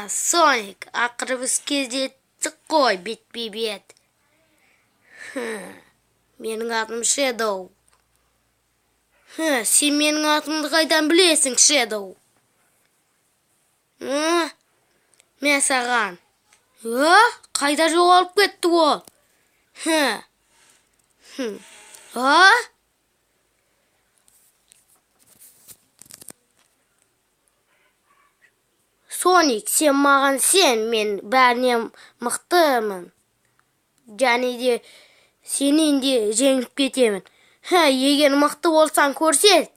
Соник, ақыры біз кездеттік қой, бет-бе-бет. Менің атым Шэдоу. Сен менің атымды қайдан білесің, Шэдоу? Мен саған. Қайда жоғалып кетті ол? Соник, сен маған сен, мен бәрінен мықтымын. Және де сенен де жеңіп кетемін. Егер мықты болсаң көрсет.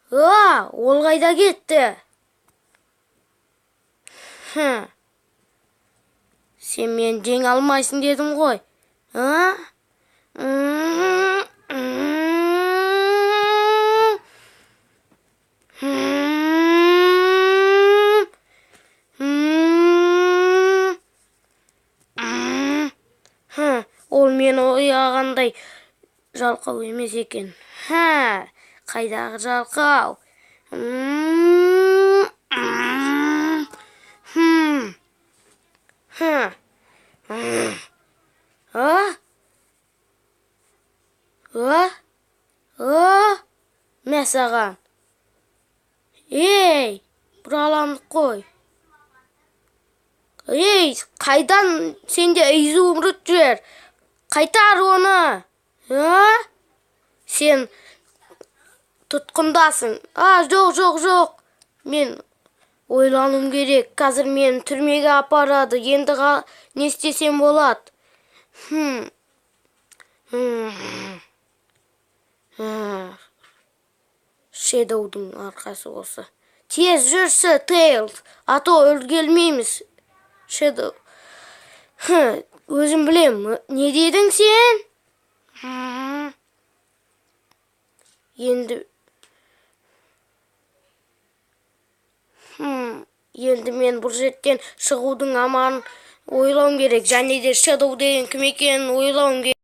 Ол қайда кетті? Сен мен жеңе алмайсың дедім ғой. Ол мені ойағандай жалқау емес екен. Қайдағы жалқау? Мен саған. Ей, бұраламды қой. Ей, қайдан сенде изумруд жүр? Қайтар оны. Сен тұтқындасың. Жоқ. Мен ойлануым керек. Қазір мен түрмеге апарады. Енді не істесем болады? Шэдоудың арқасы осы. Тез жүрсі, Тейлз. Ато өлгелмейміз. Шэдоу. Өзім білем. Не дедің сен? Енді мен бұл жерден шығудың аманын ойлауым керек. Және де Шэдоу деген кім екенін ойлауым керек.